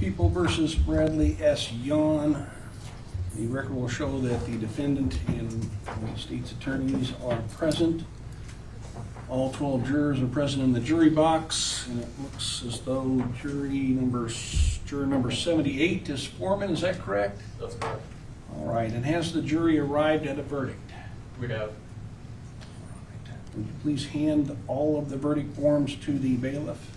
People versus Bradley S. Yohn. The record will show that the defendant and the state's attorneys are present. All 12 jurors are present in the jury box, and it looks as though juror number 78 is foreman. Is that correct? That's correct. All right. And has the jury arrived at a verdict? We have. Would you please hand all of the verdict forms to the bailiff?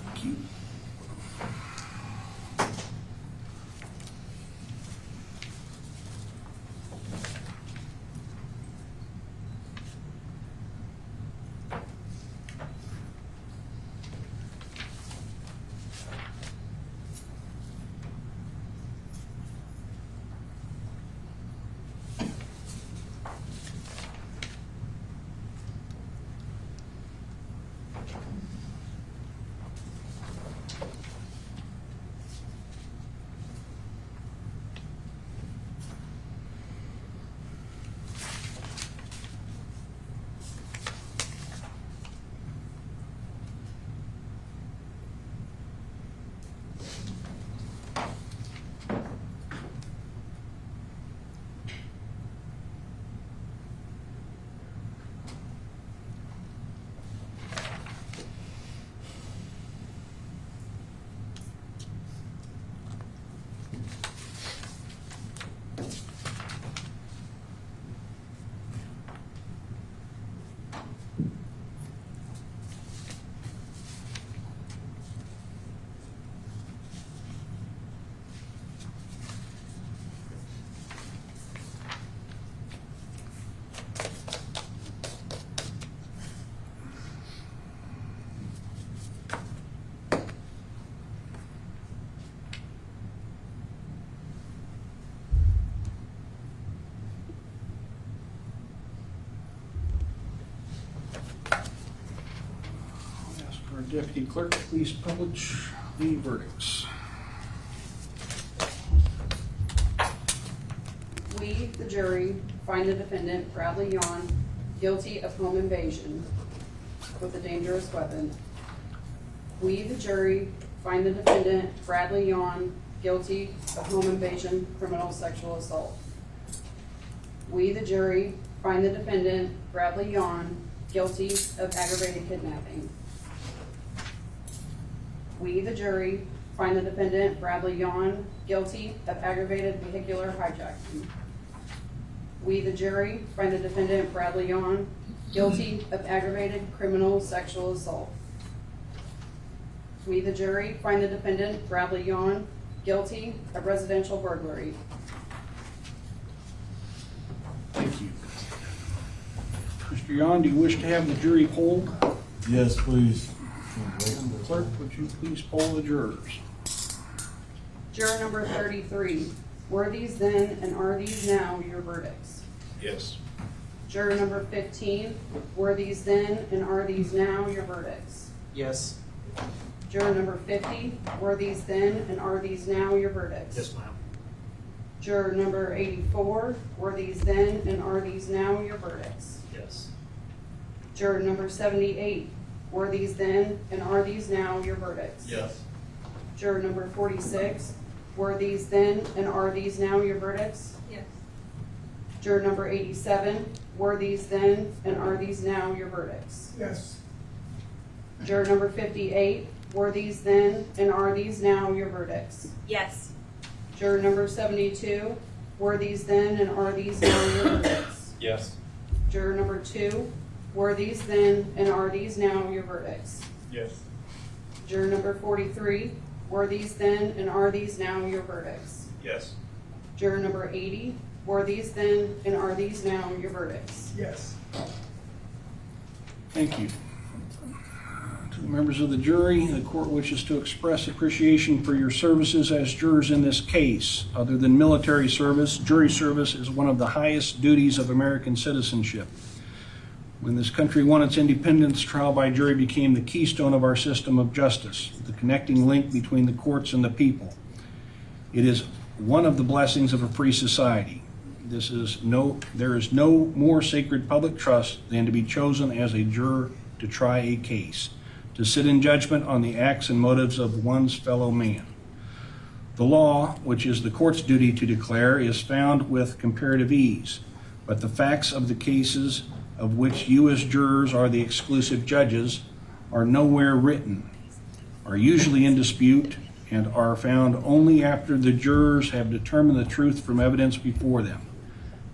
Thank you. Deputy Clerk, please publish the verdicts. We, the jury, find the defendant, Bradley Yohn, guilty of home invasion with a dangerous weapon. We, the jury, find the defendant, Bradley Yohn, guilty of home invasion, criminal sexual assault. We, the jury, find the defendant, Bradley Yohn, guilty of aggravated kidnapping. We, the jury, find the defendant, Bradley Yohn, guilty of aggravated vehicular hijacking. We, the jury, find the defendant, Bradley Yohn, guilty of aggravated criminal sexual assault. We, the jury, find the defendant, Bradley Yohn, guilty of residential burglary. Thank you. Mr. Yohn, do you wish to have the jury polled? Yes, please. Clerk, would you please poll the jurors? Juror number 33, were these then and are these now your verdicts? Yes. Juror number 15, were these then and are these now your verdicts? Yes. Juror number 50, were these then and are these now your verdicts? Yes, ma'am. Juror number 84, were these then and are these now your verdicts? Yes. Juror number 78, were these then and are these now your verdicts? Yes. Juror number 46, were these then and are these now your verdicts? Yes. Juror number 87, were these then and are these now your verdicts? Yes. Juror number 58, were these then and are these now your verdicts? Yes. Juror number 72, were these then and are these now your verdicts? Yes. Juror number 2, were these then and are these now your verdicts? Yes. Juror number 43, were these then and are these now your verdicts? Yes. Juror number 80, were these then and are these now your verdicts? Yes. Thank you. To the members of the jury, the court wishes to express appreciation for your services as jurors in this case. Other than military service, jury service is one of the highest duties of American citizenship. When this country won its independence, trial by jury became the keystone of our system of justice, the connecting link between the courts and the people. It is one of the blessings of a free society. There is no more sacred public trust than to be chosen as a juror to try a case, to sit in judgment on the acts and motives of one's fellow man. The law, which is the court's duty to declare, is found with comparative ease, but the facts of the cases of which you as jurors are the exclusive judges are nowhere written, are usually in dispute, and are found only after the jurors have determined the truth from evidence before them.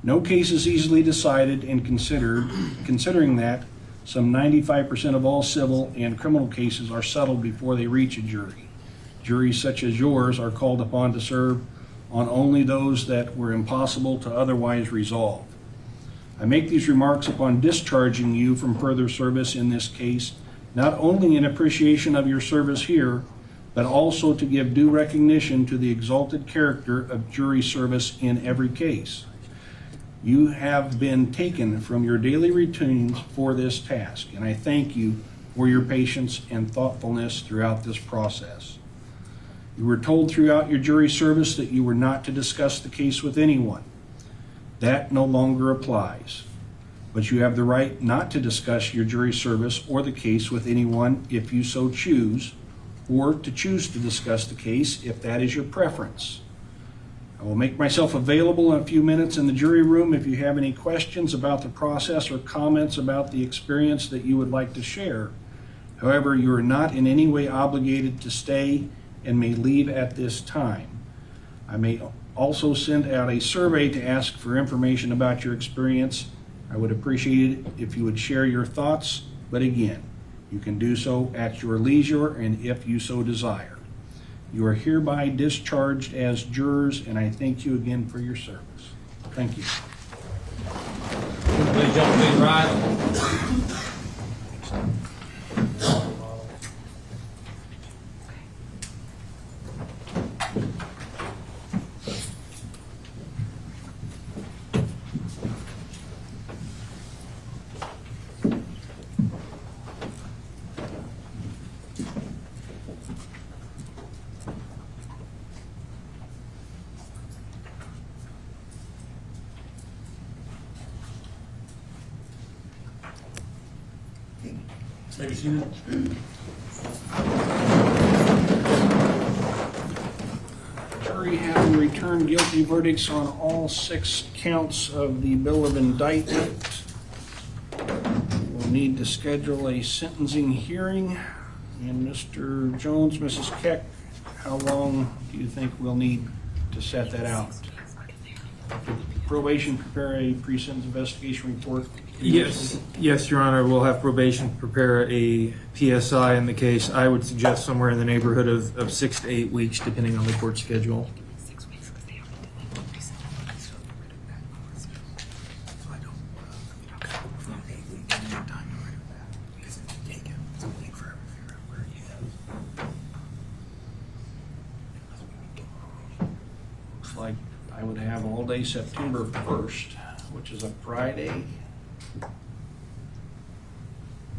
No case is easily decided and considering that some 95% of all civil and criminal cases are settled before they reach a jury. Juries such as yours are called upon to serve on only those that were impossible to otherwise resolve. I make these remarks upon discharging you from further service in this case, not only in appreciation of your service here, but also to give due recognition to the exalted character of jury service in every case. You have been taken from your daily routines for this task, and I thank you for your patience and thoughtfulness throughout this process. You were told throughout your jury service that you were not to discuss the case with anyone. That no longer applies, but you have the right not to discuss your jury service or the case with anyone if you so choose, or to choose to discuss the case if that is your preference. I will make myself available in a few minutes in the jury room if you have any questions about the process or comments about the experience that you would like to share. However, you are not in any way obligated to stay and may leave at this time. I may also send out a survey to ask for information about your experience. I would appreciate it if you would share your thoughts, but again, you can do so at your leisure and if you so desire. You are hereby discharged as jurors, and I thank you again for your service. Thank you. Ladies and gentlemen, please rise. Maybe seated. Jury having returned guilty verdicts on all 6 counts of the bill of indictment, we'll need to schedule a sentencing hearing. And Mr. Jones, Mrs. Keck, how long do you think we'll need to set that out? Did probation prepare a pre-sentence investigation report? Yes, Your Honor. We'll have probation prepare a PSI in the case. I would suggest somewhere in the neighborhood of 6 to 8 weeks, depending on the court schedule. Looks like I would have all day September 1st, which is a Friday.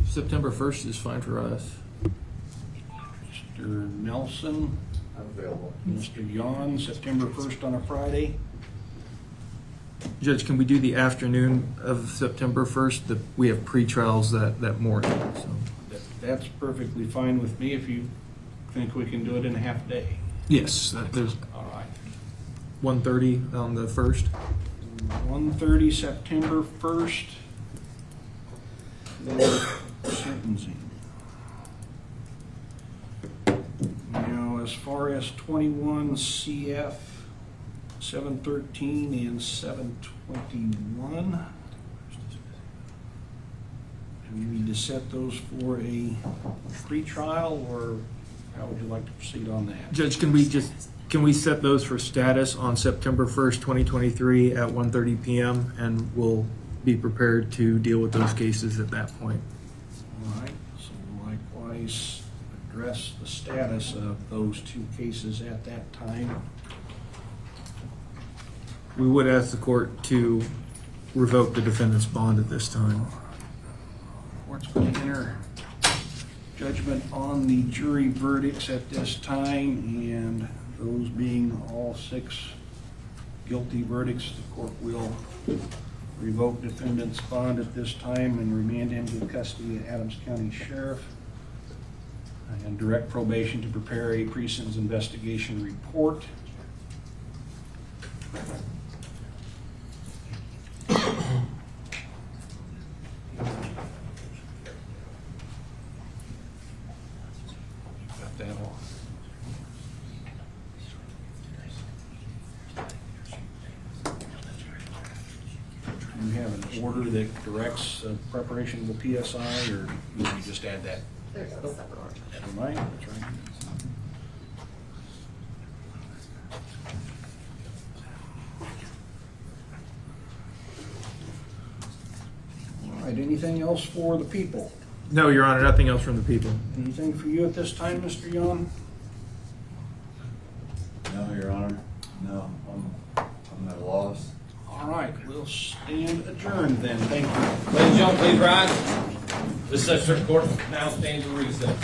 September 1st is fine for us. Mr. Nelson. I'm available. Mr. Yohn, September 1st on a Friday. Judge, can we do the afternoon of September 1st? We have pre-trials that morning. So. That's perfectly fine with me if you think we can do it in a half day. Yes, there's All right. 1:30 on the 1st. 1:30 September 1st. Sentencing. Now, as far as 21 CF 713 and 721, do we need to set those for a pretrial, or how would you like to proceed on that? Judge, can we set those for status on September 1st, 2023 at 1:30 p.m. and we'll be prepared to deal with those cases at that point. All right, so likewise address the status of those 2 cases at that time. We would ask the court to revoke the defendant's bond at this time. Court's going to enter judgment on the jury verdicts at this time, and those being all 6 guilty verdicts, the court will revoke defendant's bond at this time and remand him to the custody of Adams County Sheriff, and direct probation to prepare a pre-sentence investigation report. Got that all. Do you have an order that directs preparation of the PSI, or you just add that? There's a separate order. Never mind, that's right. All right, anything else for the people? No, Your Honor, nothing else from the people. Anything for you at this time, Mr. Yohn? No, Your Honor. No, I'm at a loss. All right, we'll stand adjourned then. Thank you. Ladies and gentlemen, please rise. This session of court now stands in recess.